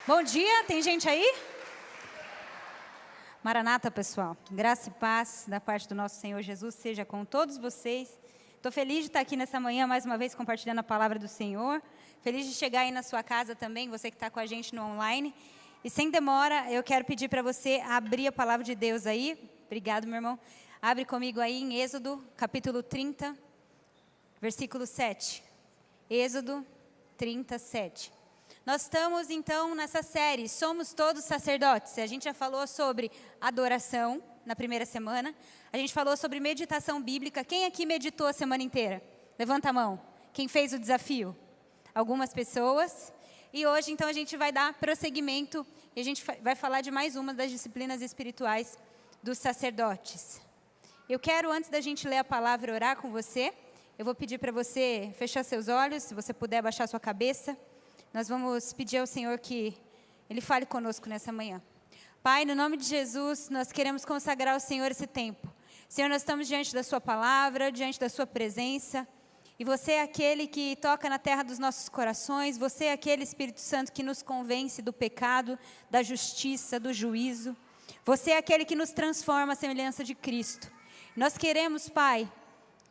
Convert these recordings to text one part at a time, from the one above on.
Bom dia, tem gente aí? Maranata, pessoal. Graça e paz da parte do nosso Senhor Jesus seja com todos vocês. Estou feliz de estar aqui nessa manhã, mais uma vez, compartilhando a palavra do Senhor. Feliz de chegar aí na sua casa também, você que está com a gente no online. E sem demora, eu quero pedir para você abrir a palavra de Deus aí. Obrigado, meu irmão. Abre comigo aí em Êxodo, capítulo 30, versículo 7. Êxodo 37. Nós estamos, então, nessa série, Somos Todos Sacerdotes. A gente já falou sobre adoração na primeira semana. A gente falou sobre meditação bíblica. Quem aqui meditou a semana inteira? Levanta a mão. Quem fez o desafio? Algumas pessoas. E hoje, então, a gente vai dar prosseguimento e a gente vai falar de mais uma das disciplinas espirituais dos sacerdotes. Eu quero, antes da gente ler a palavra e orar com você, eu vou pedir para você fechar seus olhos, se você puder abaixar sua cabeça. Nós vamos pedir ao Senhor que Ele fale conosco nessa manhã. Pai, no nome de Jesus, nós queremos consagrar ao Senhor esse tempo. Senhor, nós estamos diante da Sua palavra, diante da Sua presença. E você é aquele que toca na terra dos nossos corações. Você é aquele Espírito Santo que nos convence do pecado, da justiça, do juízo. Você é aquele que nos transforma à semelhança de Cristo. Nós queremos, Pai,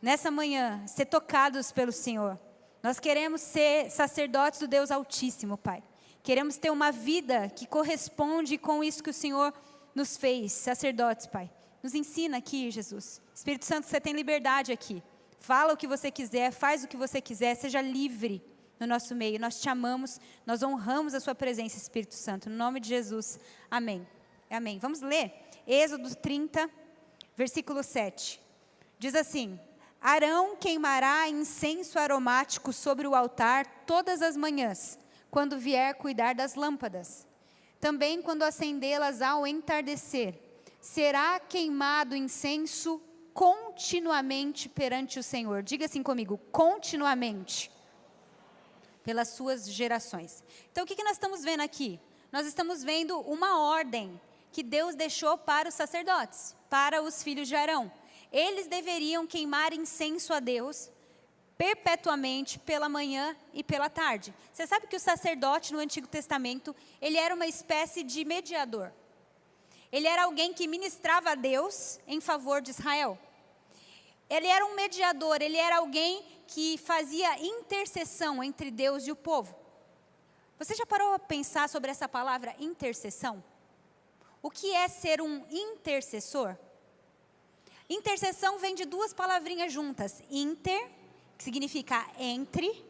nessa manhã, ser tocados pelo Senhor. Nós queremos ser sacerdotes do Deus Altíssimo, Pai. Queremos ter uma vida que corresponde com isso que o Senhor nos fez, sacerdotes, Pai. Nos ensina aqui, Jesus. Espírito Santo, você tem liberdade aqui. Fala o que você quiser, faz o que você quiser, seja livre no nosso meio. Nós te amamos, nós honramos a sua presença, Espírito Santo. No nome de Jesus, amém. Amém. Vamos ler Êxodo 30, versículo 7. Diz assim: Arão queimará incenso aromático sobre o altar todas as manhãs, quando vier cuidar das lâmpadas. Também quando acendê-las ao entardecer, será queimado incenso continuamente perante o Senhor. Diga assim comigo, continuamente, pelas suas gerações. Então o que nós estamos vendo aqui? Nós estamos vendo uma ordem que Deus deixou para os sacerdotes, para os filhos de Arão. Eles deveriam queimar incenso a Deus perpetuamente pela manhã e pela tarde. Você sabe que o sacerdote no Antigo Testamento, ele era uma espécie de mediador. Ele era alguém que ministrava a Deus em favor de Israel. Ele era um mediador, ele era alguém que fazia intercessão entre Deus e o povo. Você já parou a pensar sobre essa palavra intercessão? O que é ser um intercessor? Intercessão vem de duas palavrinhas juntas. Inter, que significa entre.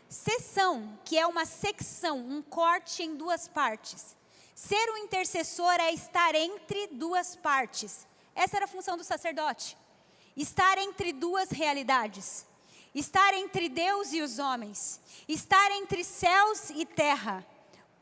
Seção, que é uma secção, um corte em duas partes. Ser um intercessor é estar entre duas partes. Essa era a função do sacerdote. Estar entre duas realidades. Estar entre Deus e os homens. Estar entre céus e terra.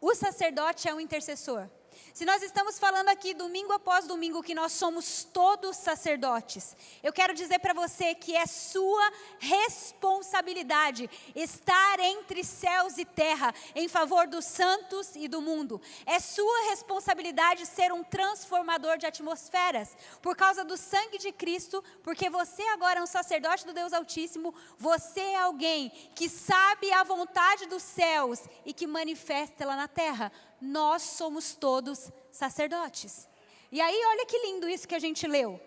O sacerdote é um intercessor. Se nós estamos falando aqui domingo após domingo que nós somos todos sacerdotes, eu quero dizer para você que é sua responsabilidade estar entre céus e terra em favor dos santos e do mundo. É sua responsabilidade ser um transformador de atmosferas por causa do sangue de Cristo, porque você agora é um sacerdote do Deus Altíssimo, você é alguém que sabe a vontade dos céus e que manifesta ela na terra. Nós somos todos sacerdotes. E aí, olha que lindo isso que a gente leu.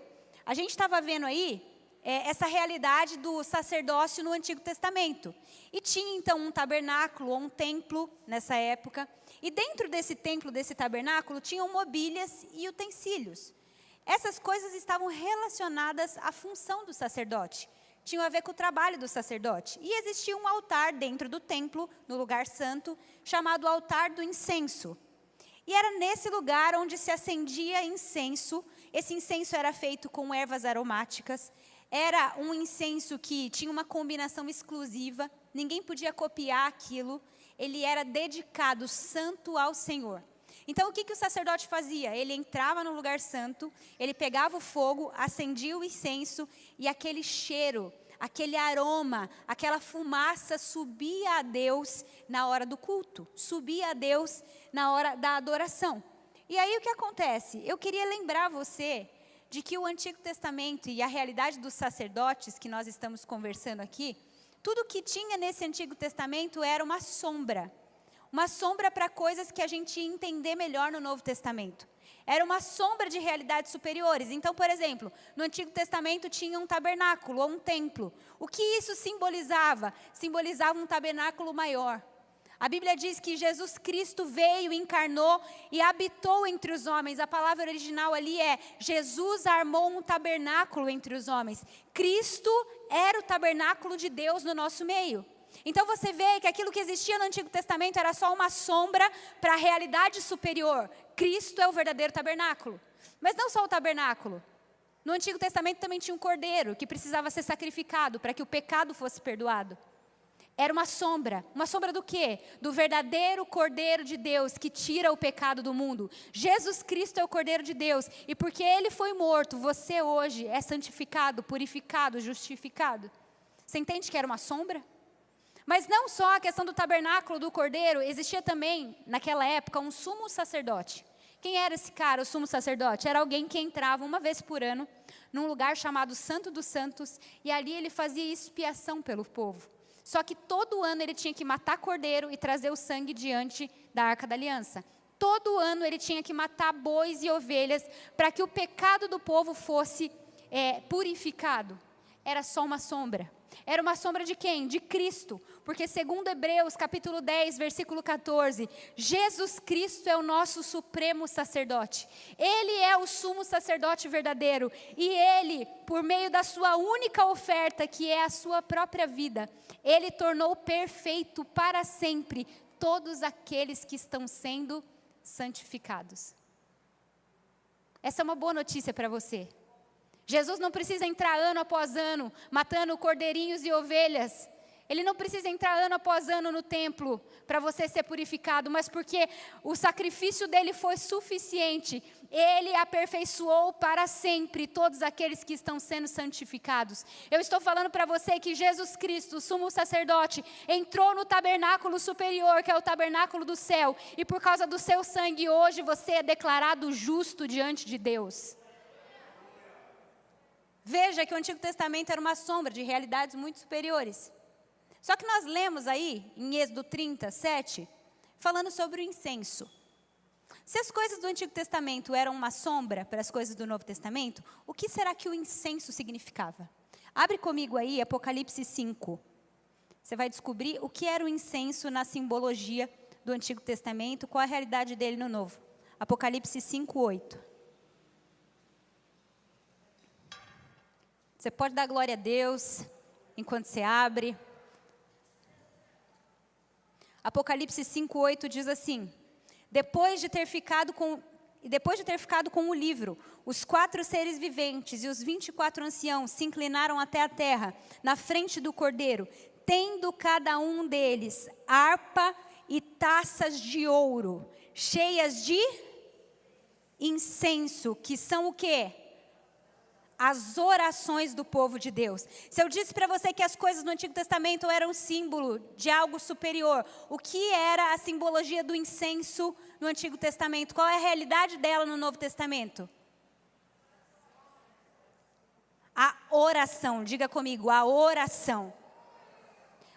A gente estava vendo aí essa realidade do sacerdócio no Antigo Testamento. E tinha então um tabernáculo ou um templo nessa época. E dentro desse templo, desse tabernáculo, tinham mobílias e utensílios. Essas coisas estavam relacionadas à função do sacerdote. Tinham a ver com o trabalho do sacerdote. E existia um altar dentro do templo, no lugar santo, chamado altar do incenso. E era nesse lugar onde se acendia incenso. Esse incenso era feito com ervas aromáticas. Era um incenso que tinha uma combinação exclusiva. Ninguém podia copiar aquilo. Ele era dedicado santo ao Senhor. Então o que o sacerdote fazia? Ele entrava no lugar santo, ele pegava o fogo, acendia o incenso e aquele cheiro, aquele aroma, aquela fumaça subia a Deus na hora do culto, subia a Deus na hora da adoração. E aí o que acontece? Eu queria lembrar você de que o Antigo Testamento e a realidade dos sacerdotes que nós estamos conversando aqui, tudo que tinha nesse Antigo Testamento era uma sombra. Uma sombra para coisas que a gente ia entender melhor no Novo Testamento. Era uma sombra de realidades superiores. Então, por exemplo, no Antigo Testamento tinha um tabernáculo ou um templo. O que isso simbolizava? Simbolizava um tabernáculo maior. A Bíblia diz que Jesus Cristo veio, encarnou e habitou entre os homens. A palavra original ali é: Jesus armou um tabernáculo entre os homens. Cristo era o tabernáculo de Deus no nosso meio. Então você vê que aquilo que existia no Antigo Testamento era só uma sombra para a realidade superior. Cristo é o verdadeiro tabernáculo. Mas não só o tabernáculo. No Antigo Testamento também tinha um cordeiro que precisava ser sacrificado para que o pecado fosse perdoado. Era uma sombra do quê? Do verdadeiro Cordeiro de Deus que tira o pecado do mundo. Jesus Cristo é o Cordeiro de Deus e porque Ele foi morto, você hoje é santificado, purificado, justificado. Você entende que era uma sombra? Mas não só a questão do tabernáculo do Cordeiro, existia também, naquela época, um sumo sacerdote. Quem era esse cara, o sumo sacerdote? Era alguém que entrava uma vez por ano num lugar chamado Santo dos Santos e ali ele fazia expiação pelo povo. Só que todo ano ele tinha que matar cordeiro e trazer o sangue diante da Arca da Aliança. Todo ano ele tinha que matar bois e ovelhas para que o pecado do povo fosse purificado. Era só uma sombra. Era uma sombra de quem? De Cristo. Porque segundo Hebreus capítulo 10, versículo 14, Jesus Cristo é o nosso supremo sacerdote. Ele é o sumo sacerdote verdadeiro. E Ele, por meio da sua única oferta, que é a sua própria vida, Ele tornou perfeito para sempre todos aqueles que estão sendo santificados. Essa é uma boa notícia para você. Jesus não precisa entrar ano após ano, matando cordeirinhos e ovelhas. Ele não precisa entrar ano após ano no templo para você ser purificado, mas porque o sacrifício dele foi suficiente. Ele aperfeiçoou para sempre todos aqueles que estão sendo santificados. Eu estou falando para você que Jesus Cristo, o sumo sacerdote, entrou no tabernáculo superior, que é o tabernáculo do céu. E por causa do seu sangue, hoje você é declarado justo diante de Deus. Veja que o Antigo Testamento era uma sombra de realidades muito superiores. Só que nós lemos aí, em Êxodo 37, falando sobre o incenso. Se as coisas do Antigo Testamento eram uma sombra para as coisas do Novo Testamento, o que será que o incenso significava? Abre comigo aí, Apocalipse 5. Você vai descobrir o que era o incenso na simbologia do Antigo Testamento, qual a realidade dele no Novo. Apocalipse 5, 8. Você pode dar glória a Deus enquanto você abre. Apocalipse 5:8 diz assim: Depois de ter ficado com o livro, os 4 seres viventes e os 24 anciãos se inclinaram até a terra, na frente do Cordeiro, tendo cada um deles harpa e taças de ouro, cheias de incenso, que são o quê? As orações do povo de Deus. Se eu disse para você que as coisas no Antigo Testamento eram símbolo de algo superior, o que era a simbologia do incenso no Antigo Testamento? Qual é a realidade dela no Novo Testamento? A oração. Diga comigo, a oração.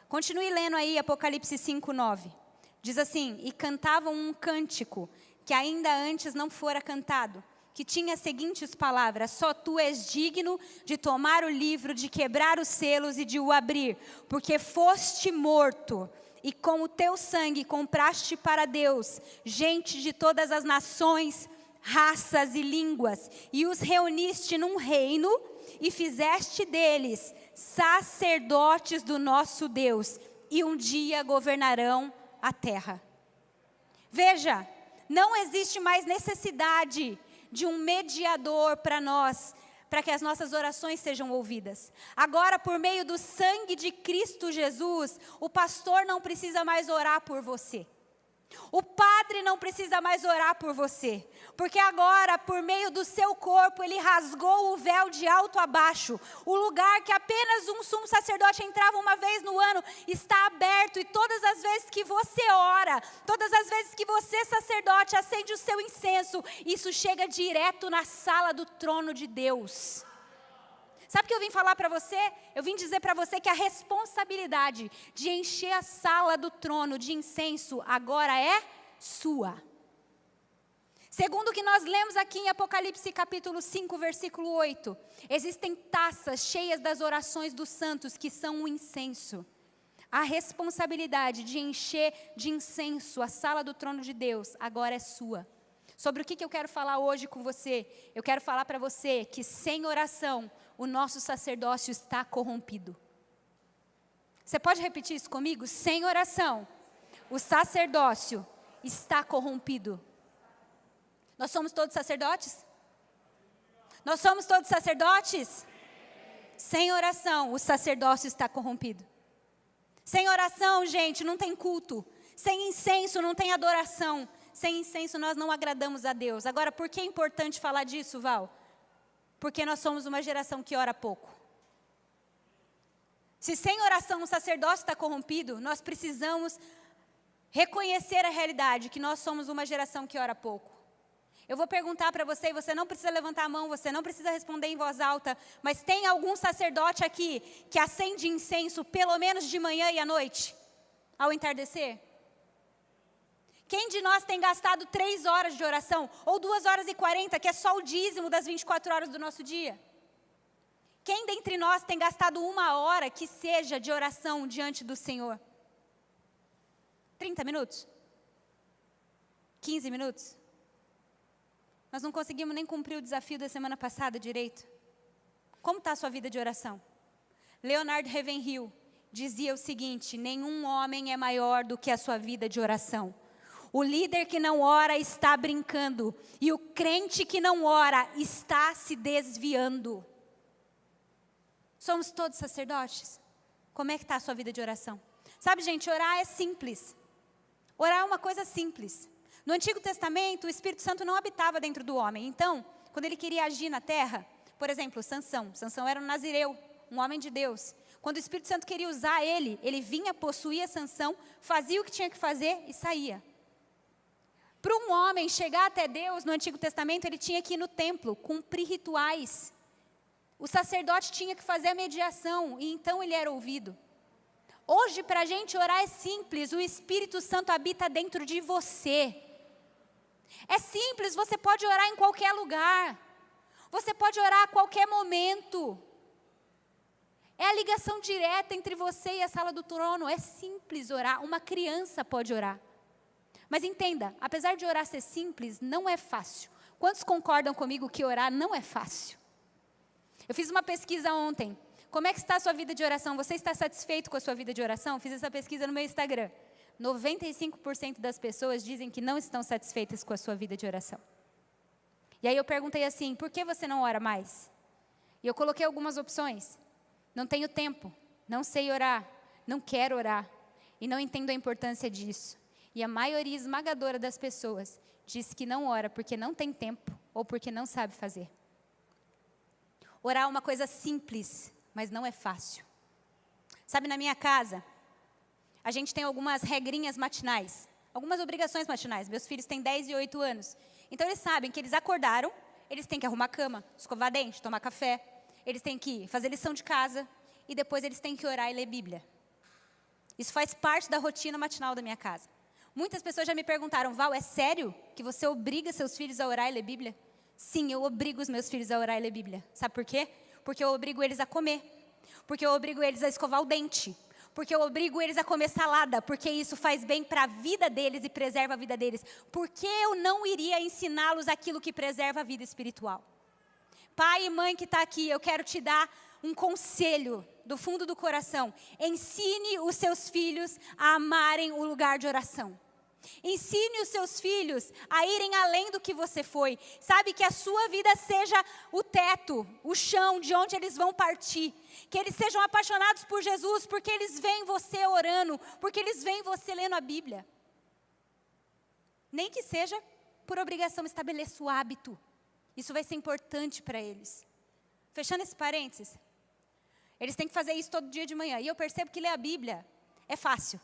Continue lendo aí Apocalipse 5:9. Diz assim: E cantavam um cântico que ainda antes não fora cantado, que tinha as seguintes palavras: Só tu és digno de tomar o livro, de quebrar os selos e de o abrir, porque foste morto, e com o teu sangue compraste para Deus gente de todas as nações, raças e línguas, e os reuniste num reino, e fizeste deles sacerdotes do nosso Deus, e um dia governarão a terra. Veja, não existe mais necessidade de um mediador para nós, para que as nossas orações sejam ouvidas. Agora, por meio do sangue de Cristo Jesus, o pastor não precisa mais orar por você. O padre não precisa mais orar por você, porque agora, por meio do seu corpo, ele rasgou o véu de alto a baixo. O lugar que apenas um sumo sacerdote entrava uma vez no ano, está aberto, e todas as vezes que você ora, todas as vezes que você, sacerdote, acende o seu incenso, isso chega direto na sala do trono de Deus. Sabe o que eu vim falar para você? Eu vim dizer para você que a responsabilidade de encher a sala do trono de incenso agora é sua. Segundo o que nós lemos aqui em Apocalipse capítulo 5, versículo 8, existem taças cheias das orações dos santos que são um incenso. A responsabilidade de encher de incenso a sala do trono de Deus agora é sua. Sobre o que eu quero falar hoje com você? Eu quero falar para você que sem oração o nosso sacerdócio está corrompido. Você pode repetir isso comigo? Sem oração, o sacerdócio está corrompido. Nós somos todos sacerdotes? Nós somos todos sacerdotes? Sem oração, o sacerdócio está corrompido. Sem oração, gente, não tem culto. Sem incenso, não tem adoração. Sem incenso, nós não agradamos a Deus. Agora, por que é importante falar disso, Val? Porque nós somos uma geração que ora pouco. Se sem oração o sacerdócio está corrompido, nós precisamos reconhecer a realidade que nós somos uma geração que ora pouco. Eu vou perguntar para você, e você não precisa levantar a mão, você não precisa responder em voz alta, mas tem algum sacerdote aqui que acende incenso pelo menos de manhã e à noite, ao entardecer? Quem de nós tem gastado 3 horas de oração, ou 2 horas e 40, que é só o dízimo das 24 horas do nosso dia? Quem dentre nós tem gastado 1 hora que seja de oração diante do Senhor? 30 minutos? 15 minutos? Nós não conseguimos nem cumprir o desafio da semana passada direito. Como está a sua vida de oração? Leonard Ravenhill dizia o seguinte: nenhum homem é maior do que a sua vida de oração. O líder que não ora está brincando, e o crente que não ora está se desviando. Somos todos sacerdotes? Como é que está a sua vida de oração? Sabe, gente, orar é simples. Orar é uma coisa simples. No Antigo Testamento, o Espírito Santo não habitava dentro do homem. Então, quando ele queria agir na terra, por exemplo, Sansão era um nazireu, um homem de Deus. Quando o Espírito Santo queria usar ele, ele vinha, possuía Sansão, fazia o que tinha que fazer e saía. Para um homem chegar até Deus no Antigo Testamento, ele tinha que ir no templo, cumprir rituais. O sacerdote tinha que fazer a mediação, e então ele era ouvido. Hoje, para a gente orar é simples, o Espírito Santo habita dentro de você. É simples, você pode orar em qualquer lugar. Você pode orar a qualquer momento. É a ligação direta entre você e a sala do trono. É simples orar, uma criança pode orar. Mas entenda, apesar de orar ser simples, não é fácil. Quantos concordam comigo que orar não é fácil? Eu fiz uma pesquisa ontem. Como é que está a sua vida de oração? Você está satisfeito com a sua vida de oração? Fiz essa pesquisa no meu Instagram. 95% das pessoas dizem que não estão satisfeitas com a sua vida de oração. E aí eu perguntei assim, por que você não ora mais? E eu coloquei algumas opções. Não tenho tempo, não sei orar, não quero orar e não entendo a importância disso. E a maioria esmagadora das pessoas diz que não ora porque não tem tempo ou porque não sabe fazer. Orar é uma coisa simples, mas não é fácil. Sabe, na minha casa, a gente tem algumas regrinhas matinais, algumas obrigações matinais. Meus filhos têm 10 e 8 anos. Então eles sabem que eles acordaram, eles têm que arrumar a cama, escovar dente, tomar café. Eles têm que fazer lição de casa e depois eles têm que orar e ler Bíblia. Isso faz parte da rotina matinal da minha casa. Muitas pessoas já me perguntaram, Val, é sério que você obriga seus filhos a orar e ler Bíblia? Sim, eu obrigo os meus filhos a orar e ler Bíblia. Sabe por quê? Porque eu obrigo eles a comer. Porque eu obrigo eles a escovar o dente. Porque eu obrigo eles a comer salada, porque isso faz bem para a vida deles e preserva a vida deles. Por que eu não iria ensiná-los aquilo que preserva a vida espiritual? Pai e mãe que está aqui, eu quero te dar um conselho do fundo do coração. Ensine os seus filhos a amarem o lugar de oração. Ensine os seus filhos a irem além do que você foi. Sabe, que a sua vida seja o teto, o chão de onde eles vão partir. Que eles sejam apaixonados por Jesus, porque eles veem você orando, porque eles veem você lendo a Bíblia. Nem que seja por obrigação, estabeleça o hábito. Isso vai ser importante para eles. Fechando esse parênteses, eles têm que fazer isso todo dia de manhã. E eu percebo que ler a Bíblia é fácil.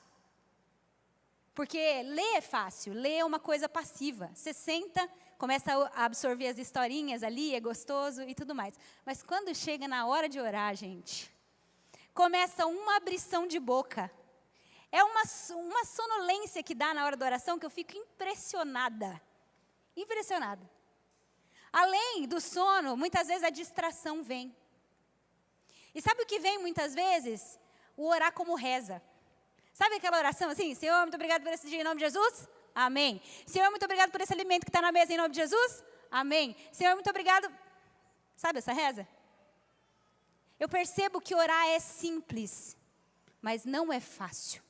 Porque ler é fácil, ler é uma coisa passiva. Você senta, começa a absorver as historinhas ali, é gostoso e tudo mais. Mas quando chega na hora de orar, gente, começa uma abrição de boca. É uma sonolência que dá na hora da oração que eu fico impressionada. Impressionada. Além do sono, muitas vezes a distração vem. E sabe o que vem muitas vezes? O orar como reza. Sabe aquela oração assim? Senhor, muito obrigado por esse dia em nome de Jesus? Amém. Senhor, muito obrigado por esse alimento que está na mesa em nome de Jesus? Amém. Senhor, muito obrigado. Sabe essa reza? Eu percebo que orar é simples, mas não é fácil.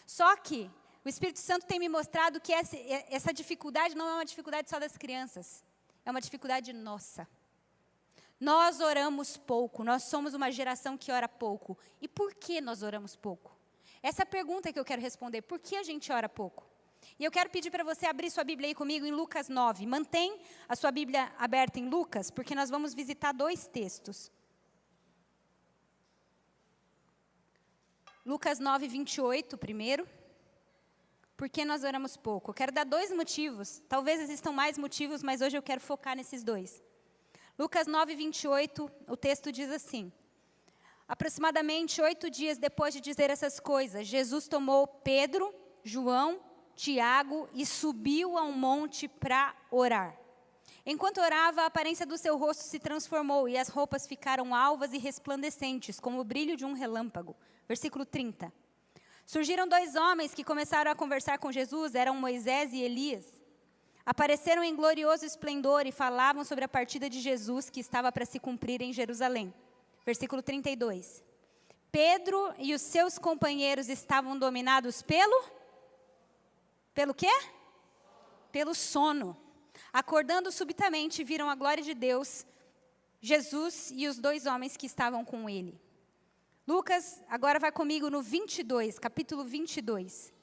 Só que o Espírito Santo tem me mostrado que essa dificuldade não é uma dificuldade só das crianças. É uma dificuldade nossa. Nós oramos pouco, nós somos uma geração que ora pouco. E por que nós oramos pouco? Essa é a pergunta que eu quero responder. Por que a gente ora pouco? E eu quero pedir para você abrir sua Bíblia aí comigo em Lucas 9. Mantém a sua Bíblia aberta em Lucas, porque nós vamos visitar 2 textos. Lucas 9, 28, primeiro. Por que nós oramos pouco? Eu quero dar 2 motivos. Talvez existam mais motivos, mas hoje eu quero focar nesses 2. Lucas 9, 28, o texto diz assim: aproximadamente 8 dias depois de dizer essas coisas, Jesus tomou Pedro, João, Tiago e subiu a um monte para orar. Enquanto orava, a aparência do seu rosto se transformou e as roupas ficaram alvas e resplandecentes, como o brilho de um relâmpago. Versículo 30. Surgiram 2 homens que começaram a conversar com Jesus, eram Moisés e Elias. Apareceram em glorioso esplendor e falavam sobre a partida de Jesus que estava para se cumprir em Jerusalém. Versículo 32. Pedro e os seus companheiros estavam dominados pelo quê? Pelo sono. Acordando subitamente, viram a glória de Deus, Jesus e os 2 homens que estavam com ele. Lucas, agora vai comigo no 22, capítulo 22.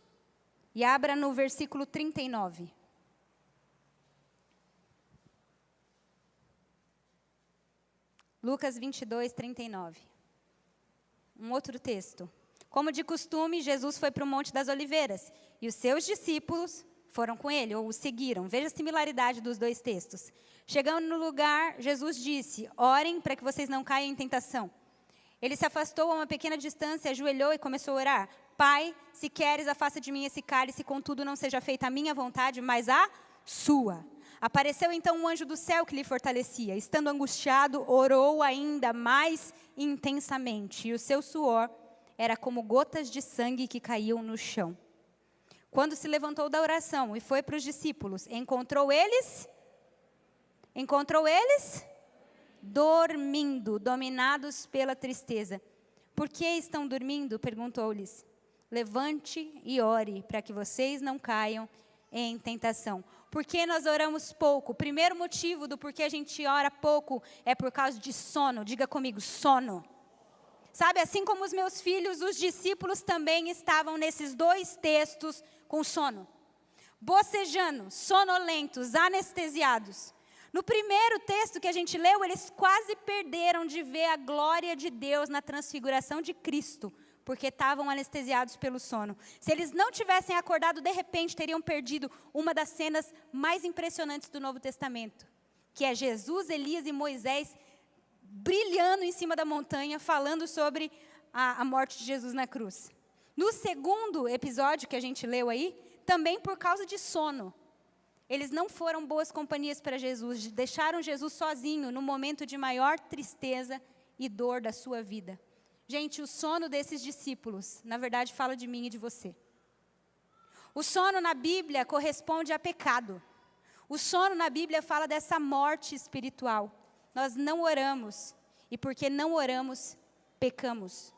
E abra no versículo 39. Lucas 22, 39. Um outro texto. Como de costume, Jesus foi para o Monte das Oliveiras, e os seus discípulos foram com ele, ou o seguiram. Veja a similaridade dos 2 textos. Chegando no lugar, Jesus disse: orem para que vocês não caiam em tentação. Ele se afastou a uma pequena distância, ajoelhou e começou a orar. Pai, se queres, afasta de mim esse cálice, contudo não seja feita a minha vontade, mas a sua. Apareceu então um anjo do céu que lhe fortalecia. Estando angustiado, orou ainda mais intensamente, e o seu suor era como gotas de sangue que caíam no chão. Quando se levantou da oração e foi para os discípulos, encontrou eles dormindo, dominados pela tristeza. Por que estão dormindo? Perguntou-lhes. Levante e ore, para que vocês não caiam em tentação. Por que nós oramos pouco? O primeiro motivo do porquê a gente ora pouco é por causa de sono. Diga comigo, sono. Sabe, assim como os meus filhos, os discípulos também estavam nesses 2 textos com sono. Bocejando, sonolentos, anestesiados. No primeiro texto que a gente leu, eles quase perderam de ver a glória de Deus na transfiguração de Cristo, porque estavam anestesiados pelo sono. Se eles não tivessem acordado, de repente teriam perdido uma das cenas mais impressionantes do Novo Testamento, que é Jesus, Elias e Moisés brilhando em cima da montanha, falando sobre a morte de Jesus na cruz. No segundo episódio que a gente leu aí, também por causa de sono. Eles não foram boas companhias para Jesus, deixaram Jesus sozinho no momento de maior tristeza e dor da sua vida. Gente, o sono desses discípulos, na verdade, fala de mim e de você. O sono na Bíblia corresponde a pecado. O sono na Bíblia fala dessa morte espiritual. Nós não oramos, e porque não oramos, pecamos.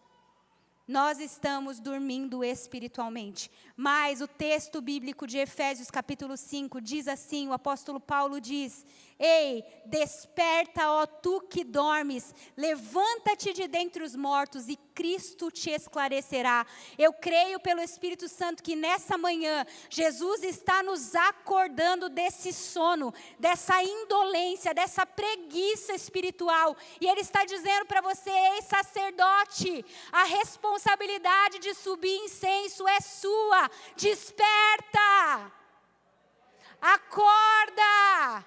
Nós estamos dormindo espiritualmente. Mas o texto bíblico de Efésios capítulo 5 diz assim, o apóstolo Paulo diz: ei, desperta, ó tu que dormes, levanta-te de dentre os mortos e Cristo te esclarecerá. Eu creio pelo Espírito Santo que nessa manhã, Jesus está nos acordando desse sono, dessa indolência, dessa preguiça espiritual. E Ele está dizendo para você, ei sacerdote, a responsabilidade de subir incenso é sua. Desperta! Acorda!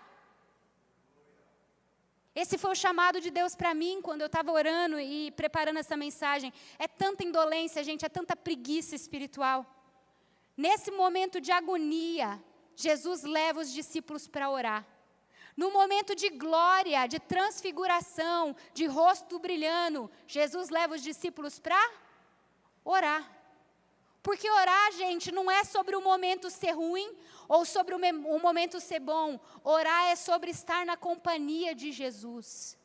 Esse foi o chamado de Deus para mim, quando eu estava orando e preparando essa mensagem. É tanta indolência, gente, é tanta preguiça espiritual. Nesse momento de agonia, Jesus leva os discípulos para orar. No momento de glória, de transfiguração, de rosto brilhando, Jesus leva os discípulos para orar. Porque orar, gente, não é sobre o momento ser ruim ou sobre o momento ser bom. Orar é sobre estar na companhia de Jesus.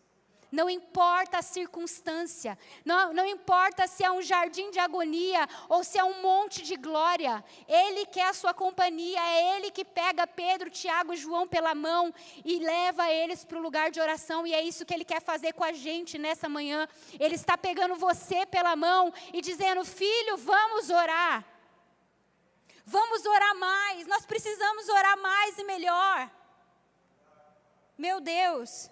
Não importa a circunstância, não importa se é um jardim de agonia ou se é um monte de glória. Ele quer a sua companhia, é Ele que pega Pedro, Tiago e João pela mão e leva eles para o lugar de oração. E é isso que Ele quer fazer com a gente nessa manhã. Ele está pegando você pela mão e dizendo, filho, vamos orar. Vamos orar mais, nós precisamos orar mais e melhor. Meu Deus.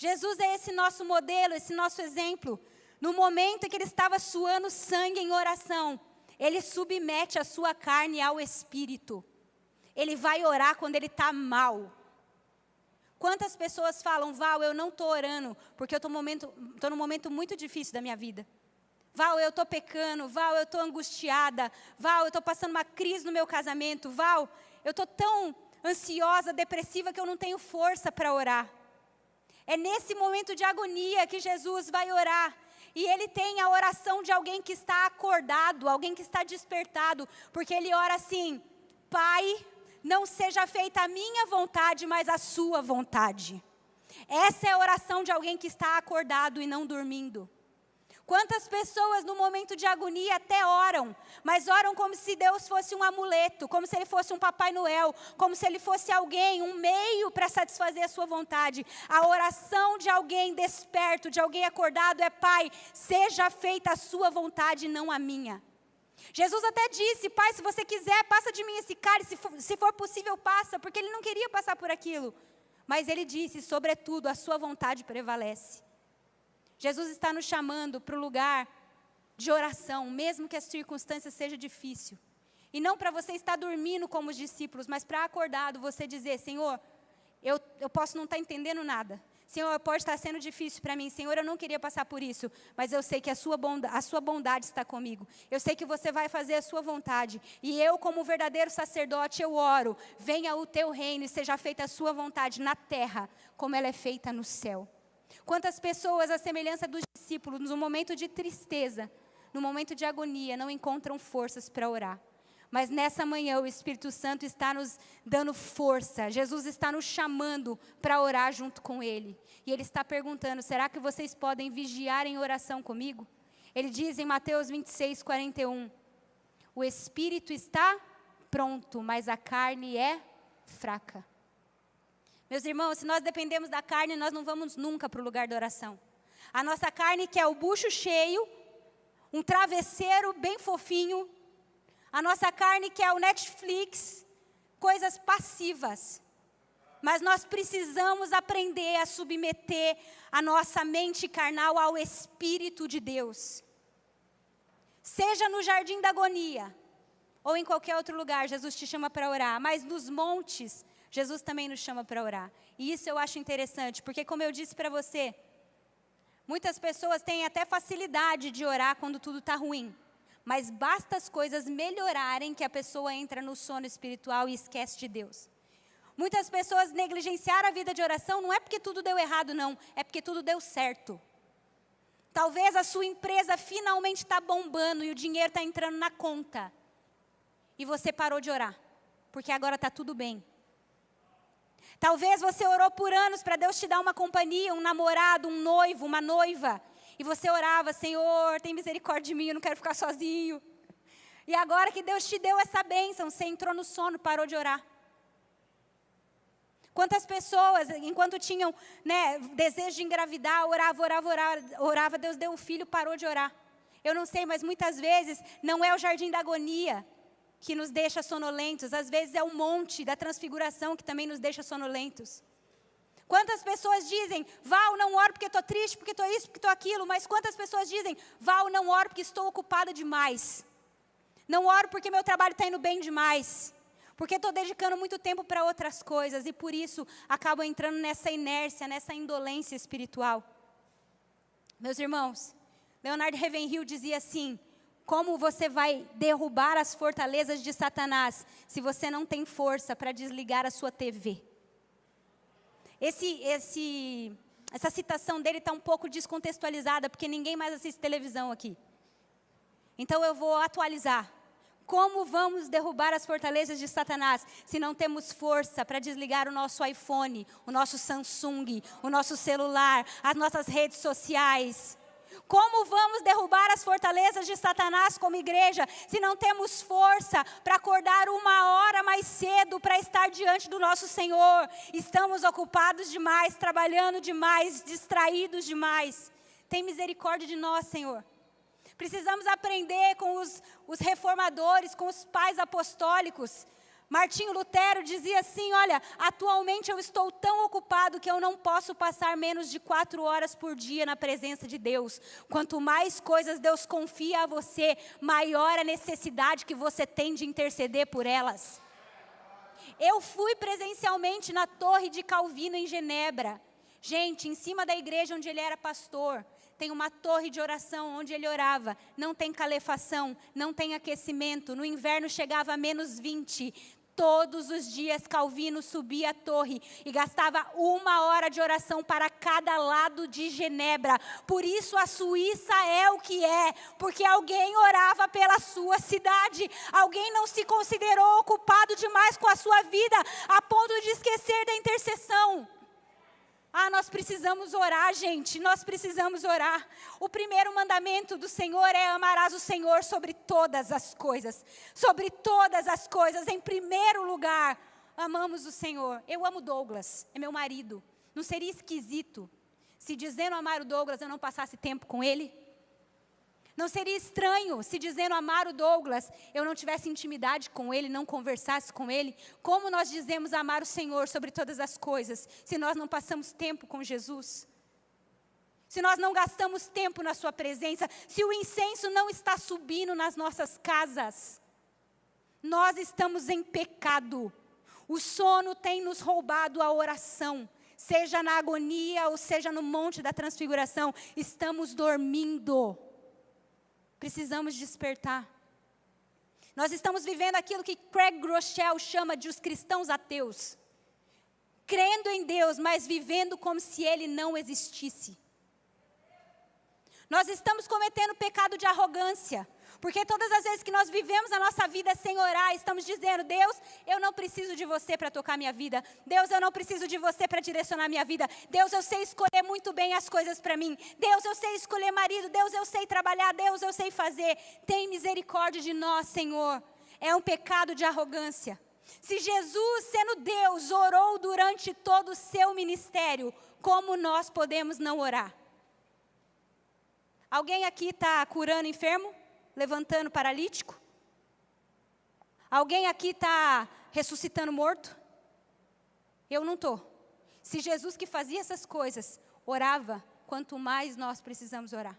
Jesus é esse nosso modelo, esse nosso exemplo. No momento em que ele estava suando sangue em oração, ele submete a sua carne ao Espírito. Ele vai orar quando ele está mal. Quantas pessoas falam, Val, eu não estou orando, porque eu estou num momento muito difícil da minha vida. Val, eu estou pecando. Val, eu estou angustiada. Val, eu estou passando uma crise no meu casamento. Val, eu estou tão ansiosa, depressiva, que eu não tenho força para orar. É nesse momento de agonia que Jesus vai orar. E ele tem a oração de alguém que está acordado, alguém que está despertado. Porque ele ora assim, Pai, não seja feita a minha vontade, mas a sua vontade. Essa é a oração de alguém que está acordado e não dormindo. Quantas pessoas no momento de agonia até oram, mas oram como se Deus fosse um amuleto, como se Ele fosse um Papai Noel, como se Ele fosse alguém, um meio para satisfazer a sua vontade. A oração de alguém desperto, de alguém acordado é, Pai, seja feita a sua vontade e não a minha. Jesus até disse, Pai, se você quiser, passa de mim esse cálice, se for possível, passa, porque Ele não queria passar por aquilo. Mas Ele disse, sobretudo, a sua vontade prevalece. Jesus está nos chamando para o lugar de oração, mesmo que a circunstância seja difícil. E não para você estar dormindo como os discípulos, mas para acordado você dizer, Senhor, eu posso não estar entendendo nada. Senhor, pode estar sendo difícil para mim. Senhor, eu não queria passar por isso, mas eu sei que a sua bondade está comigo. Eu sei que você vai fazer a sua vontade. E eu, como verdadeiro sacerdote, eu oro. Venha o teu reino e seja feita a sua vontade na terra, como ela é feita no céu. Quantas pessoas, à semelhança dos discípulos, no momento de tristeza, no momento de agonia, não encontram forças para orar. Mas nessa manhã o Espírito Santo está nos dando força. Jesus está nos chamando para orar junto com Ele. E Ele está perguntando, será que vocês podem vigiar em oração comigo? Ele diz em Mateus 26, 41, o Espírito está pronto, mas a carne é fraca. Meus irmãos, se nós dependemos da carne, nós não vamos nunca para o lugar da oração. A nossa carne quer o bucho cheio, um travesseiro bem fofinho. A nossa carne quer o Netflix, coisas passivas. Mas nós precisamos aprender a submeter a nossa mente carnal ao Espírito de Deus. Seja no jardim da agonia, ou em qualquer outro lugar, Jesus te chama para orar. Mas nos montes, Jesus também nos chama para orar. E isso eu acho interessante, porque como eu disse para você, muitas pessoas têm até facilidade de orar quando tudo está ruim. Mas basta as coisas melhorarem que a pessoa entra no sono espiritual e esquece de Deus. Muitas pessoas negligenciaram a vida de oração, não é porque tudo deu errado não, é porque tudo deu certo. Talvez a sua empresa finalmente está bombando e o dinheiro está entrando na conta. E você parou de orar, porque agora está tudo bem. Talvez você orou por anos para Deus te dar uma companhia, um namorado, um noivo, uma noiva. E você orava, Senhor, tem misericórdia de mim, eu não quero ficar sozinho. E agora que Deus te deu essa bênção, você entrou no sono, parou de orar. Quantas pessoas, enquanto tinham desejo de engravidar, orava, Deus deu um filho, parou de orar. Eu não sei, mas muitas vezes não é o jardim da agonia que nos deixa sonolentos. Às vezes é o monte da transfiguração que também nos deixa sonolentos. Quantas pessoas dizem, Val, não oro porque estou triste, porque estou isso, porque estou aquilo. Mas quantas pessoas dizem, Val, não oro porque estou ocupada demais. Não oro porque meu trabalho está indo bem demais. Porque estou dedicando muito tempo para outras coisas. E por isso acabo entrando nessa inércia, nessa indolência espiritual. Meus irmãos, Leonard Ravenhill dizia assim, como você vai derrubar as fortalezas de Satanás se você não tem força para desligar a sua TV? Essa citação dele está um pouco descontextualizada, porque ninguém mais assiste televisão aqui. Então eu vou atualizar. Como vamos derrubar as fortalezas de Satanás se não temos força para desligar o nosso iPhone, o nosso Samsung, o nosso celular, as nossas redes sociais? Como vamos derrubar as fortalezas de Satanás como igreja, se não temos força para acordar 1 hora mais cedo para estar diante do nosso Senhor? Estamos ocupados demais, trabalhando demais, distraídos demais. Tem misericórdia de nós, Senhor. Precisamos aprender com os reformadores, com os pais apostólicos. Martinho Lutero dizia assim, olha, atualmente eu estou tão ocupado que eu não posso passar menos de 4 horas por dia na presença de Deus. Quanto mais coisas Deus confia a você, maior a necessidade que você tem de interceder por elas. Eu fui presencialmente na Torre de Calvino em Genebra. Gente, em cima da igreja onde ele era pastor, tem uma torre de oração onde ele orava. Não tem calefação, não tem aquecimento. No inverno chegava a -20. Todos os dias Calvino subia a torre e gastava 1 hora de oração para cada lado de Genebra. Por isso a Suíça é o que é, porque alguém orava pela sua cidade. Alguém não se considerou ocupado demais com a sua vida, a ponto de esquecer da intercessão. Nós precisamos orar, gente, nós precisamos orar. O primeiro mandamento do Senhor é: amarás o Senhor sobre todas as coisas. Sobre todas as coisas, em primeiro lugar, amamos o Senhor. Eu amo Douglas, é meu marido. Não seria esquisito se dizendo amar o Douglas eu não passasse tempo com ele? Não seria estranho se dizendo amar o Douglas eu não tivesse intimidade com ele, não conversasse com ele? Como nós dizemos amar o Senhor sobre todas as coisas, se nós não passamos tempo com Jesus? Se nós não gastamos tempo na sua presença, se o incenso não está subindo nas nossas casas, nós estamos em pecado. O sono tem nos roubado a oração, seja na agonia ou seja no monte da transfiguração, estamos dormindo. Precisamos despertar. Nós estamos vivendo aquilo que Craig Groeschel chama de os cristãos ateus. Crendo em Deus, mas vivendo como se Ele não existisse. Nós estamos cometendo pecado de arrogância. Porque todas as vezes que nós vivemos a nossa vida sem orar, estamos dizendo: Deus, eu não preciso de você para tocar minha vida. Deus, eu não preciso de você para direcionar minha vida. Deus, eu sei escolher muito bem as coisas para mim. Deus, eu sei escolher marido. Deus, eu sei trabalhar. Deus, eu sei fazer. Tem misericórdia de nós, Senhor. É um pecado de arrogância. Se Jesus, sendo Deus, orou durante todo o seu ministério, como nós podemos não orar? Alguém aqui está curando enfermo? Levantando paralítico? Alguém aqui está ressuscitando morto? Eu não estou. Se Jesus, que fazia essas coisas, orava, quanto mais nós precisamos orar.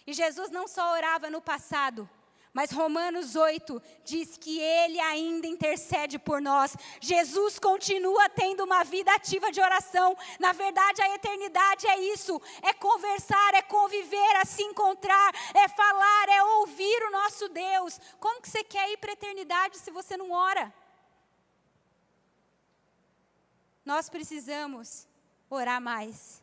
E Jesus não só orava no passado, mas Romanos 8 diz que Ele ainda intercede por nós. Jesus continua tendo uma vida ativa de oração. Na verdade, a eternidade é isso. É conversar, é conviver, é se encontrar, é falar, é ouvir o nosso Deus. Como que você quer ir para a eternidade se você não ora? Nós precisamos orar mais.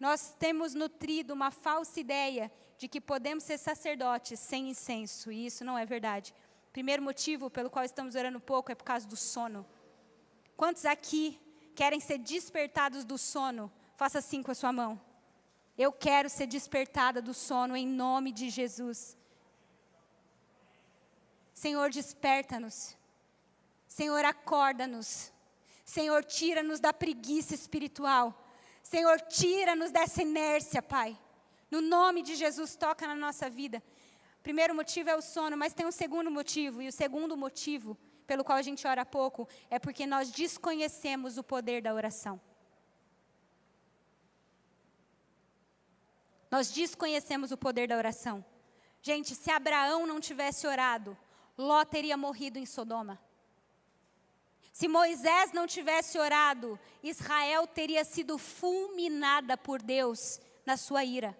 Nós temos nutrido uma falsa ideia de que podemos ser sacerdotes sem incenso, e isso não é verdade. Primeiro motivo pelo qual estamos orando pouco é por causa do sono. Quantos aqui querem ser despertados do sono? Faça assim com a sua mão. Eu quero ser despertada do sono em nome de Jesus. Senhor, desperta-nos. Senhor, acorda-nos. Senhor, tira-nos da preguiça espiritual. Senhor, tira-nos dessa inércia, Pai. No nome de Jesus, toca na nossa vida. O primeiro motivo é o sono, mas tem um segundo motivo. E o segundo motivo, pelo qual a gente ora pouco, é porque nós desconhecemos o poder da oração. Nós desconhecemos o poder da oração. Gente, se Abraão não tivesse orado, Ló teria morrido em Sodoma. Se Moisés não tivesse orado, Israel teria sido fulminada por Deus na sua ira.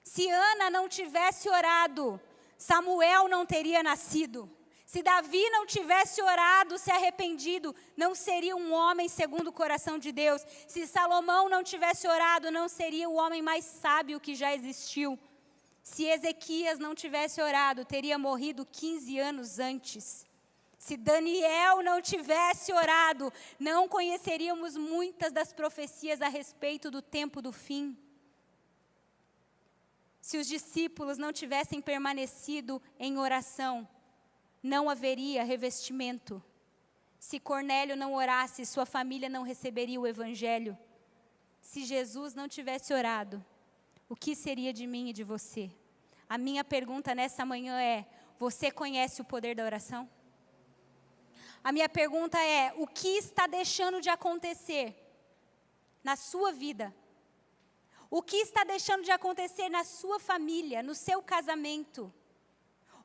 Se Ana não tivesse orado, Samuel não teria nascido. Se Davi não tivesse orado, se arrependido, não seria um homem segundo o coração de Deus. Se Salomão não tivesse orado, não seria o homem mais sábio que já existiu. Se Ezequias não tivesse orado, teria morrido 15 anos antes. Se Daniel não tivesse orado, não conheceríamos muitas das profecias a respeito do tempo do fim. Se os discípulos não tivessem permanecido em oração, não haveria revestimento. Se Cornélio não orasse, sua família não receberia o evangelho. Se Jesus não tivesse orado, o que seria de mim e de você? A minha pergunta nessa manhã é: você conhece o poder da oração? A minha pergunta é: o que está deixando de acontecer na sua vida? O que está deixando de acontecer na sua família, no seu casamento?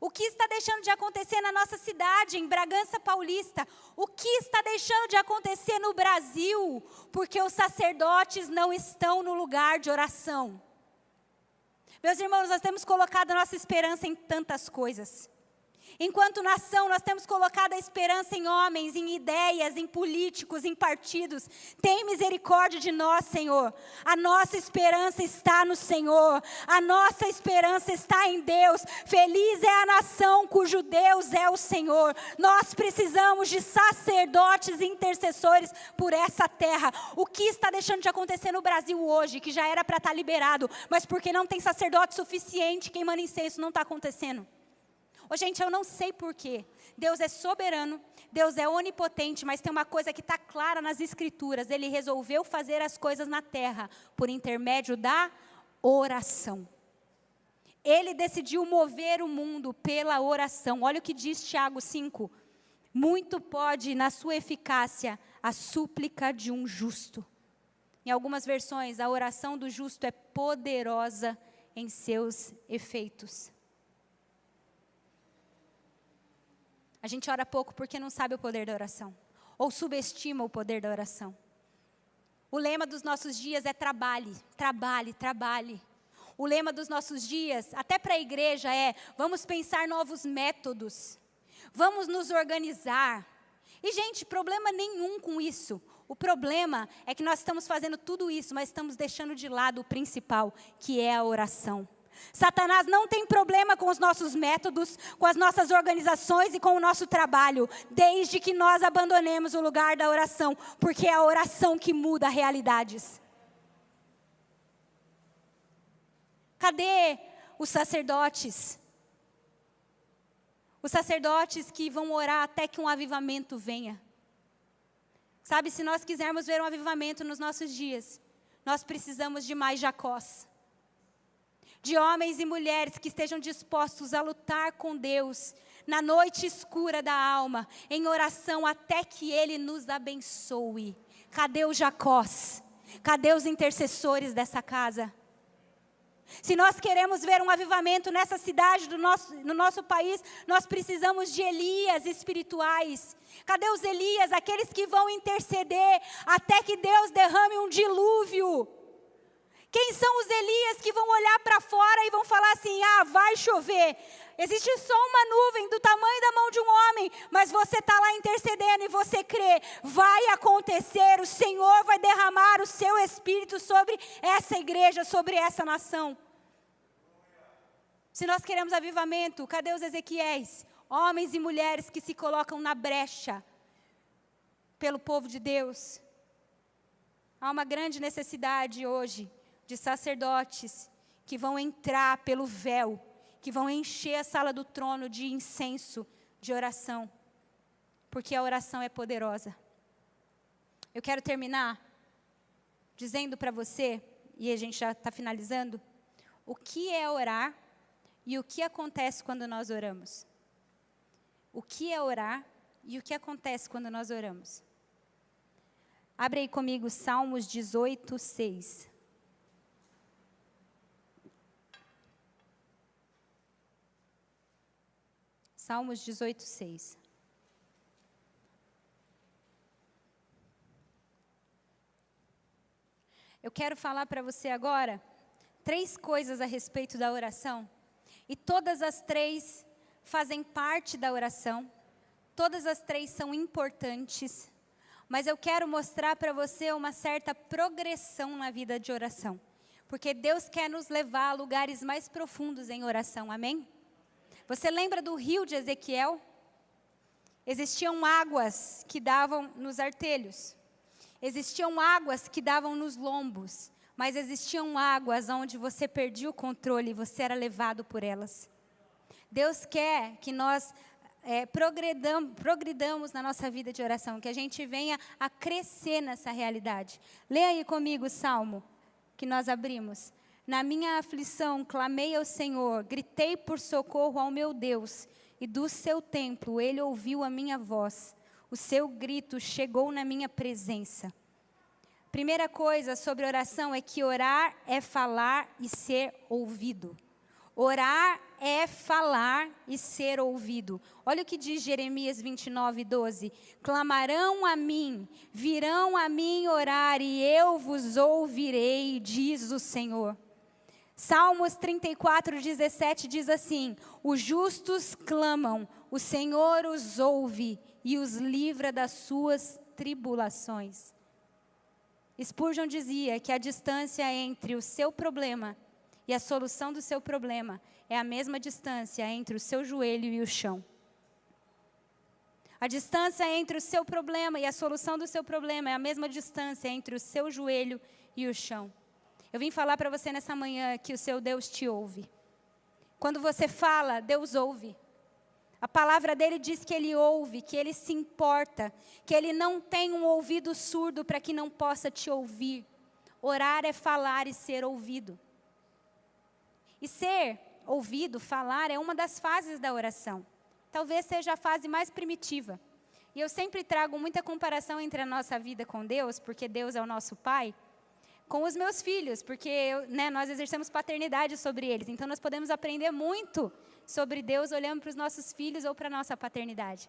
O que está deixando de acontecer na nossa cidade, em Bragança Paulista? O que está deixando de acontecer no Brasil? Porque os sacerdotes não estão no lugar de oração. Meus irmãos, nós temos colocado a nossa esperança em tantas coisas. Enquanto nação, nós temos colocado a esperança em homens, em ideias, em políticos, em partidos. Tem misericórdia de nós, Senhor. A nossa esperança está no Senhor. A nossa esperança está em Deus. Feliz é a nação cujo Deus é o Senhor. Nós precisamos de sacerdotes e intercessores por essa terra. O que está deixando de acontecer no Brasil hoje, que já era para estar liberado, mas porque não tem sacerdote suficiente queimando incenso, não está acontecendo? Oh, gente, eu não sei porquê. Deus é soberano, Deus é onipotente, mas tem uma coisa que está clara nas Escrituras. Ele resolveu fazer as coisas na terra por intermédio da oração. Ele decidiu mover o mundo pela oração. Olha o que diz Tiago 5. Muito pode, na sua eficácia, a súplica de um justo. Em algumas versões, a oração do justo é poderosa em seus efeitos. A gente ora pouco porque não sabe o poder da oração, ou subestima o poder da oração. O lema dos nossos dias é trabalhe, trabalhe, trabalhe. O lema dos nossos dias, até para a igreja, é: vamos pensar novos métodos, vamos nos organizar. E, gente, problema nenhum com isso. O problema é que nós estamos fazendo tudo isso, mas estamos deixando de lado o principal, que é a oração. Satanás não tem problema com os nossos métodos, com as nossas organizações e com o nosso trabalho, desde que nós abandonemos o lugar da oração, porque é a oração que muda realidades. Cadê os sacerdotes? Os sacerdotes que vão orar até que um avivamento venha. Sabe, se nós quisermos ver um avivamento nos nossos dias, nós precisamos de mais Jacós. De homens e mulheres que estejam dispostos a lutar com Deus, na noite escura da alma, em oração até que Ele nos abençoe. Cadê os Jacós? Cadê os intercessores dessa casa? Se nós queremos ver um avivamento nessa cidade, no nosso país, nós precisamos de Elias espirituais. Cadê os Elias, aqueles que vão interceder até que Deus derrame um dilúvio? Quem são os Elias que vão olhar para fora e vão falar assim: ah, vai chover. Existe só uma nuvem do tamanho da mão de um homem, mas você está lá intercedendo e você crê, vai acontecer, o Senhor vai derramar o seu Espírito sobre essa igreja, sobre essa nação. Se nós queremos avivamento, cadê os Ezequiéis? Homens e mulheres que se colocam na brecha pelo povo de Deus. Há uma grande necessidade hoje de sacerdotes que vão entrar pelo véu, que vão encher a sala do trono de incenso, de oração, porque a oração é poderosa. Eu quero terminar dizendo para você, e a gente já está finalizando, o que é orar e o que acontece quando nós oramos? O que é orar e o que acontece quando nós oramos? Abre aí comigo Salmos 18, 6. Salmos 18, 6. Eu quero falar para você agora 3 coisas a respeito da oração. E todas as 3 fazem parte da oração. Todas as 3 são importantes. Mas eu quero mostrar para você uma certa progressão na vida de oração. Porque Deus quer nos levar a lugares mais profundos em oração, amém? Você lembra do rio de Ezequiel? Existiam águas que davam nos artelhos. Existiam águas que davam nos lombos. Mas existiam águas onde você perdia o controle e você era levado por elas. Deus quer que nós progridamos na nossa vida de oração, que a gente venha a crescer nessa realidade. Leia aí comigo o Salmo que nós abrimos. Na minha aflição, clamei ao Senhor, gritei por socorro ao meu Deus, e do seu templo ele ouviu a minha voz. O seu grito chegou na minha presença. Primeira coisa sobre oração é que orar é falar e ser ouvido. Orar é falar e ser ouvido. Olha o que diz Jeremias 29, 12. Clamarão a mim, virão a mim orar, e eu vos ouvirei, diz o Senhor. Salmos 34, 17 diz assim: os justos clamam, o Senhor os ouve e os livra das suas tribulações. Spurgeon dizia que a distância entre o seu problema e a solução do seu problema é a mesma distância entre o seu joelho e o chão. A distância entre o seu problema e a solução do seu problema é a mesma distância entre o seu joelho e o chão. Eu vim falar para você nessa manhã que o seu Deus te ouve. Quando você fala, Deus ouve. A palavra dele diz que ele ouve, que ele se importa, que ele não tem um ouvido surdo para que não possa te ouvir. Orar é falar e ser ouvido. E ser ouvido, falar, é uma das fases da oração. Talvez seja a fase mais primitiva. E eu sempre trago muita comparação entre a nossa vida com Deus, porque Deus é o nosso Pai, com os meus filhos, porque nós exercemos paternidade sobre eles. Então, nós podemos aprender muito sobre Deus olhando para os nossos filhos ou para a nossa paternidade.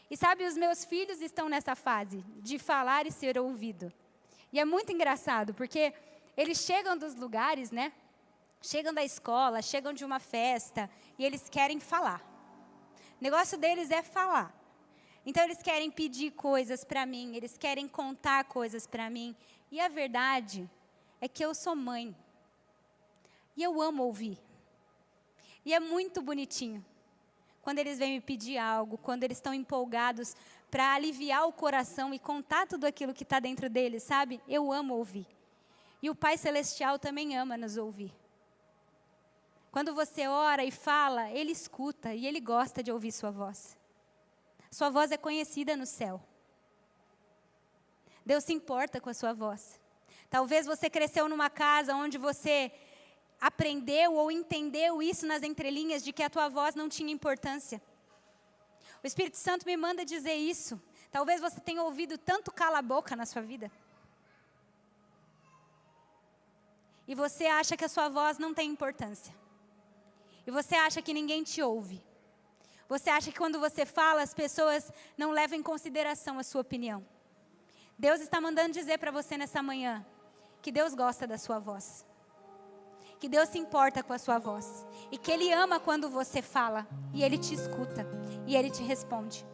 E sabe, os meus filhos estão nessa fase de falar e ser ouvido. E é muito engraçado, porque eles chegam dos lugares, chegam da escola, chegam de uma festa, e eles querem falar. O negócio deles é falar. Então, eles querem pedir coisas para mim, eles querem contar coisas para mim. E a verdade é que eu sou mãe. E eu amo ouvir. E é muito bonitinho. Quando eles vêm me pedir algo, quando eles estão empolgados para aliviar o coração e contar tudo aquilo que está dentro deles, sabe? Eu amo ouvir. E o Pai Celestial também ama nos ouvir. Quando você ora e fala, Ele escuta e Ele gosta de ouvir sua voz. Sua voz é conhecida no céu. Deus se importa com a sua voz. Talvez você cresceu numa casa onde você aprendeu ou entendeu isso nas entrelinhas de que a tua voz não tinha importância. O Espírito Santo me manda dizer isso. Talvez você tenha ouvido tanto cala a boca na sua vida. E você acha que a sua voz não tem importância. E você acha que ninguém te ouve. Você acha que quando você fala, as pessoas não levam em consideração a sua opinião. Deus está mandando dizer para você nessa manhã que Deus gosta da sua voz. Que Deus se importa com a sua voz. E que Ele ama quando você fala. E Ele te escuta. E Ele te responde.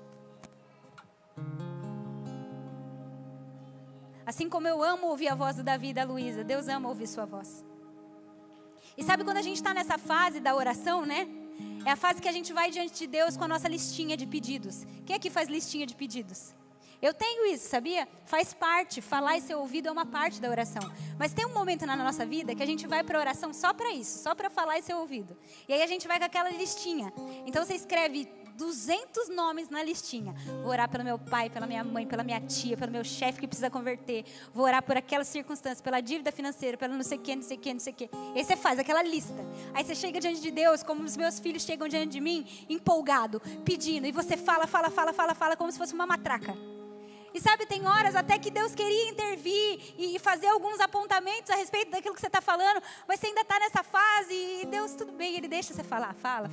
Assim como eu amo ouvir a voz do Davi e da Luísa, Deus ama ouvir sua voz. E sabe quando a gente está nessa fase da oração, É a fase que a gente vai diante de Deus com a nossa listinha de pedidos. Quem aqui faz listinha de pedidos? Eu tenho isso, sabia? Faz parte, falar e ser ouvido é uma parte da oração. Mas tem um momento na nossa vida que a gente vai para a oração só para isso, só para falar e ser ouvido. E aí a gente vai com aquela listinha. Então você escreve 200 nomes na listinha. Vou orar pelo meu pai, pela minha mãe, pela minha tia, pelo meu chefe que precisa converter. Vou orar por aquela circunstância, pela dívida financeira, pelo não sei o que, não sei o que, não sei o que. E aí você faz aquela lista. Aí você chega diante de Deus, como os meus filhos chegam diante de mim, empolgado, pedindo. E você fala como se fosse uma matraca. E sabe, tem horas até que Deus queria intervir e fazer alguns apontamentos a respeito daquilo que você está falando, mas você ainda está nessa fase e Deus, tudo bem, Ele deixa você falar, fala.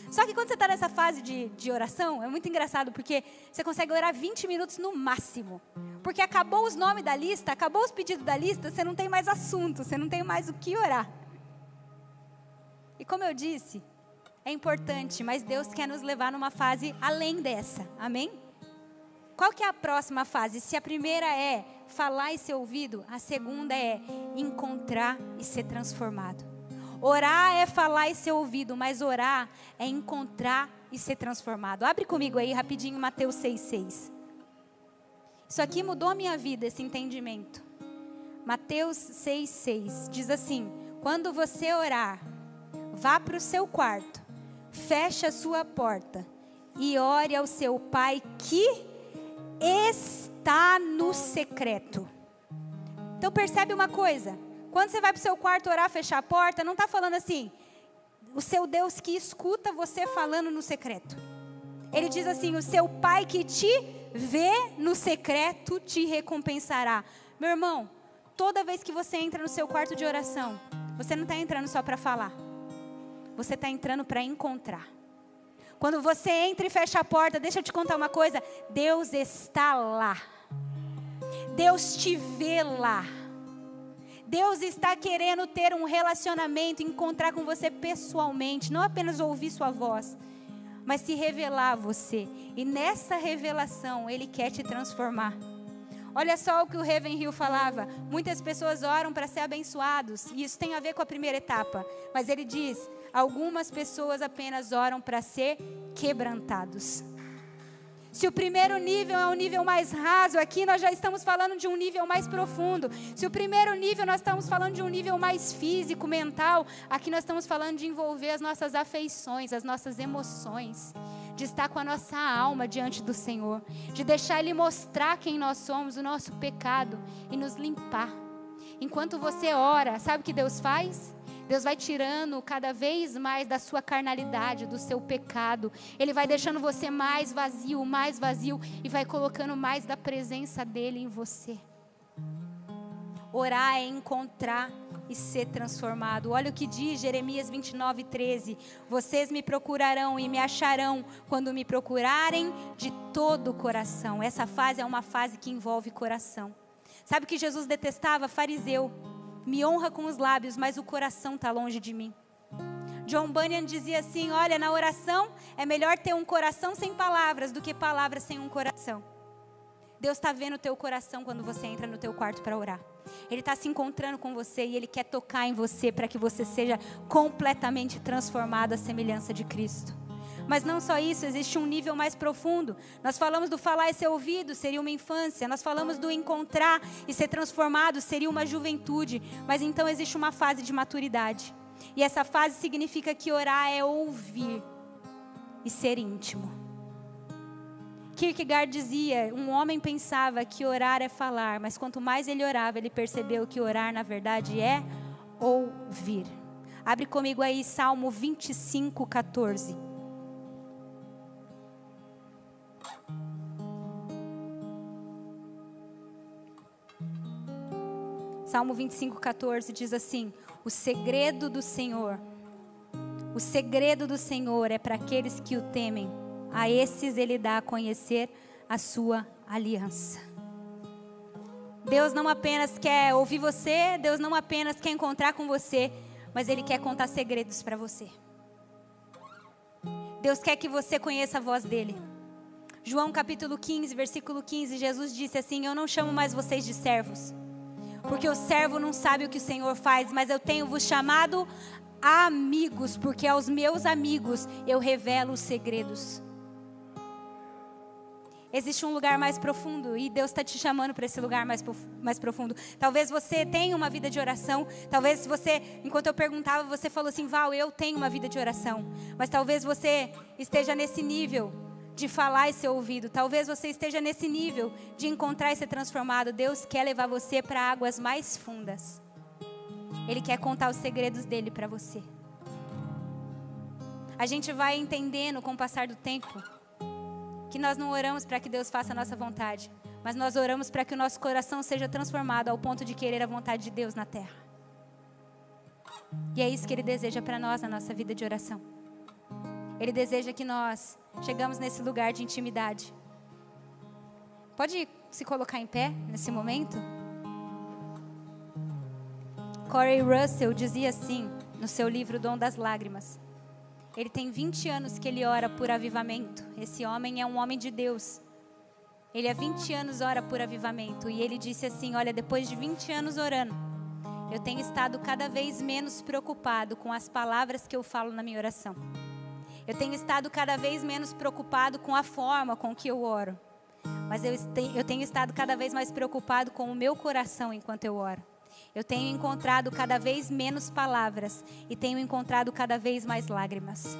Só que quando você está nessa fase de oração, é muito engraçado, porque você consegue orar 20 minutos no máximo. Porque acabou os nomes da lista, acabou os pedidos da lista, você não tem mais assunto, você não tem mais o que orar. E como eu disse, é importante, mas Deus quer nos levar numa fase além dessa, amém? Qual que é a próxima fase? Se a primeira é falar e ser ouvido, a segunda é encontrar e ser transformado. Orar é falar e ser ouvido, mas orar é encontrar e ser transformado. Abre comigo aí rapidinho Mateus 6,6. Isso aqui mudou a minha vida, esse entendimento. Mateus 6,6 diz assim: quando você orar, vá para o seu quarto, feche a sua porta e ore ao seu pai que está no secreto. Então percebe uma coisa, quando você vai para o seu quarto orar, fechar a porta, não está falando assim, o seu Deus que escuta você falando no secreto. Ele diz assim, o seu pai que te vê no secreto te recompensará. Meu irmão, toda vez que você entra no seu quarto de oração, você não está entrando só para falar, você está entrando para encontrar. Quando você entra e fecha a porta, deixa eu te contar uma coisa, Deus está lá. Deus te vê lá. Deus está querendo ter um relacionamento, encontrar com você pessoalmente, não apenas ouvir sua voz, mas se revelar a você. E nessa revelação, Ele quer te transformar. Olha só o que o Ravenhill falava, muitas pessoas oram para ser abençoados, e isso tem a ver com a primeira etapa, mas ele diz, algumas pessoas apenas oram para ser quebrantados. Se o primeiro nível é um nível mais raso, aqui nós já estamos falando de um nível mais profundo. Se o primeiro nível nós estamos falando de um nível mais físico, mental, aqui nós estamos falando de envolver as nossas afeições, as nossas emoções, de estar com a nossa alma diante do Senhor, de deixar Ele mostrar quem nós somos, o nosso pecado e nos limpar. Enquanto você ora, sabe o que Deus faz? Deus vai tirando cada vez mais da sua carnalidade, do seu pecado. Ele vai deixando você mais vazio e vai colocando mais da presença dEle em você. Orar é encontrar e ser transformado. Olha o que diz Jeremias 29:13. Vocês me procurarão e me acharão quando me procurarem de todo o coração. Essa fase é uma fase que envolve coração. Sabe o que Jesus detestava? Fariseu. Me honra com os lábios, mas o coração está longe de mim. John Bunyan dizia assim, olha, na oração é melhor ter um coração sem palavras do que palavras sem um coração. Deus está vendo o teu coração quando você entra no teu quarto para orar. Ele está se encontrando com você e Ele quer tocar em você para que você seja completamente transformado à semelhança de Cristo. Mas não só isso, existe um nível mais profundo. Nós falamos do falar e ser ouvido, seria uma infância. Nós falamos do encontrar e ser transformado, seria uma juventude. Mas então existe uma fase de maturidade. E essa fase significa que orar é ouvir e ser íntimo. Kierkegaard dizia, um homem pensava que orar é falar, mas quanto mais ele orava, ele percebeu que orar na verdade é ouvir. Abre comigo aí Salmo 25:14. Salmo 25:14 diz assim, o segredo do Senhor é para aqueles que o temem. A esses Ele dá a conhecer a sua aliança. Deus não apenas quer ouvir você, Deus não apenas quer encontrar com você, mas Ele quer contar segredos para você. Deus quer que você conheça a voz dEle. João capítulo 15, versículo 15, Jesus disse assim, eu não chamo mais vocês de servos, porque o servo não sabe o que o Senhor faz, mas eu tenho vos chamado amigos, porque aos meus amigos eu revelo os segredos. Existe um lugar mais profundo e Deus está te chamando para esse lugar mais profundo. Talvez você tenha uma vida de oração. Talvez você, enquanto eu perguntava, você falou assim: Val, eu tenho uma vida de oração. Mas talvez você esteja nesse nível de falar e ser ouvido. Talvez você esteja nesse nível de encontrar e ser transformado. Deus quer levar você para águas mais fundas. Ele quer contar os segredos dele para você. A gente vai entendendo com o passar do tempo que nós não oramos para que Deus faça a nossa vontade, mas nós oramos para que o nosso coração seja transformado ao ponto de querer a vontade de Deus na terra. E é isso que Ele deseja para nós na nossa vida de oração. Ele deseja que nós chegamos nesse lugar de intimidade. Pode se colocar em pé nesse momento? Corey Russell dizia assim no seu livro Dom das Lágrimas. Ele tem 20 anos que ele ora por avivamento. Esse homem é um homem de Deus. Ele há 20 anos ora por avivamento. E ele disse assim: olha, depois de 20 anos orando, eu tenho estado cada vez menos preocupado com as palavras que eu falo na minha oração. Eu tenho estado cada vez menos preocupado com a forma com que eu oro. Mas eu tenho estado cada vez mais preocupado com o meu coração enquanto eu oro. Eu tenho encontrado cada vez menos palavras e tenho encontrado cada vez mais lágrimas.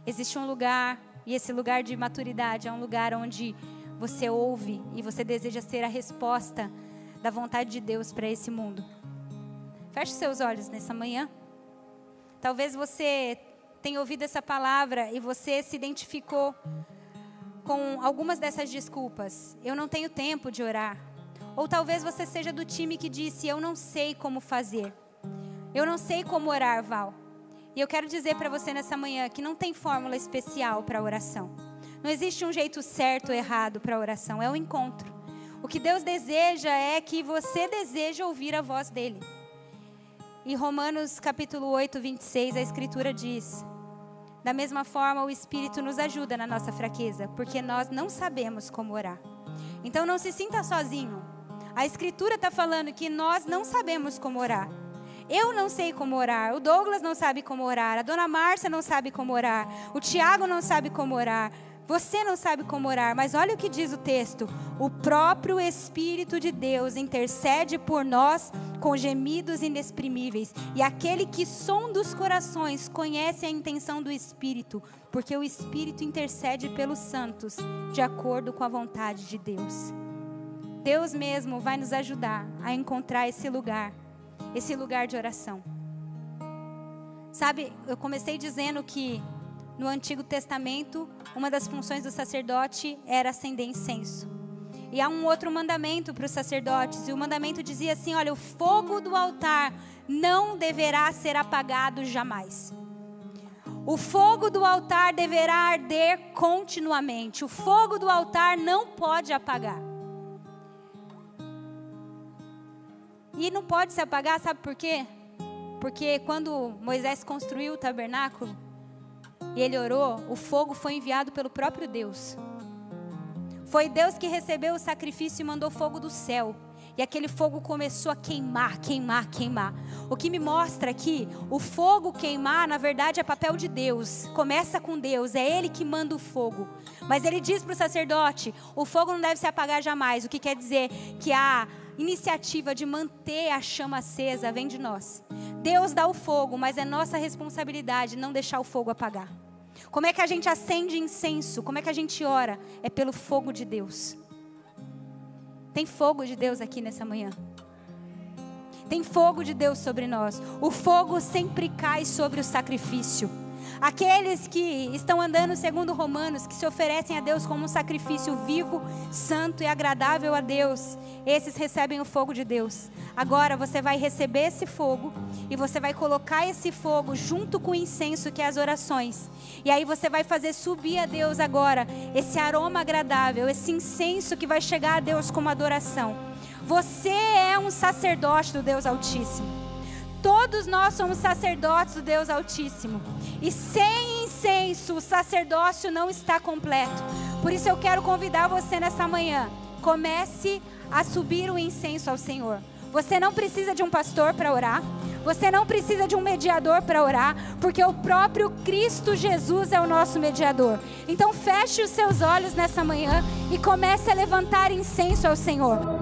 Existe um lugar, e esse lugar de maturidade é um lugar onde você ouve e você deseja ser a resposta da vontade de Deus para esse mundo. Feche seus olhos nessa manhã. Talvez você tenha ouvido essa palavra e você se identificou com algumas dessas desculpas. Eu não tenho tempo de orar. Ou talvez você seja do time que disse: eu não sei como fazer. Eu não sei como orar, Val. E eu quero dizer para você nessa manhã que não tem fórmula especial para a oração. Não existe um jeito certo ou errado para a oração. É o encontro. O que Deus deseja é que você deseja ouvir a voz dEle. Em Romanos capítulo 8, 26, a Escritura diz: da mesma forma o Espírito nos ajuda na nossa fraqueza, porque nós não sabemos como orar. Então não se sinta sozinho. A Escritura está falando que nós não sabemos como orar. Eu não sei como orar, o Douglas não sabe como orar, a dona Márcia não sabe como orar, o Tiago não sabe como orar, você não sabe como orar, mas olha o que diz o texto: o próprio Espírito de Deus intercede por nós com gemidos inexprimíveis, e aquele que sonda os corações conhece a intenção do Espírito, porque o Espírito intercede pelos santos de acordo com a vontade de Deus. Deus mesmo vai nos ajudar a encontrar esse lugar de oração. Sabe, eu comecei dizendo que no Antigo Testamento, uma das funções do sacerdote era acender incenso. E há um outro mandamento para os sacerdotes, e o mandamento dizia assim: olha, o fogo do altar não deverá ser apagado jamais. O fogo do altar deverá arder continuamente. O fogo do altar não pode apagar. E não pode se apagar, sabe por quê? Porque quando Moisés construiu o tabernáculo e ele orou, o fogo foi enviado pelo próprio Deus. Foi Deus que recebeu o sacrifício e mandou fogo do céu. E aquele fogo começou a queimar, queimar, queimar. O que me mostra que o fogo queimar, na verdade, é papel de Deus. Começa com Deus, é Ele que manda o fogo. Mas Ele diz para o sacerdote: o fogo não deve se apagar jamais. O que quer dizer que a iniciativa de manter a chama acesa vem de nós. Deus dá o fogo, mas é nossa responsabilidade não deixar o fogo apagar. Como é que a gente acende incenso? Como é que a gente ora? É pelo fogo de Deus. Tem fogo de Deus aqui nessa manhã. Tem fogo de Deus sobre nós. O fogo sempre cai sobre o sacrifício. Aqueles que estão andando segundo Romanos, que se oferecem a Deus como um sacrifício vivo, santo e agradável a Deus, esses recebem o fogo de Deus. Agora você vai receber esse fogo e você vai colocar esse fogo junto com o incenso, que é as orações. E aí você vai fazer subir a Deus agora esse aroma agradável, esse incenso que vai chegar a Deus como adoração. Você é um sacerdote do Deus Altíssimo. Todos nós somos sacerdotes do Deus Altíssimo. E sem incenso, o sacerdócio não está completo. Por isso eu quero convidar você nessa manhã. Comece a subir o incenso ao Senhor. Você não precisa de um pastor para orar. Você não precisa de um mediador para orar, porque o próprio Cristo Jesus é o nosso mediador. Então feche os seus olhos nessa manhã e comece a levantar incenso ao Senhor.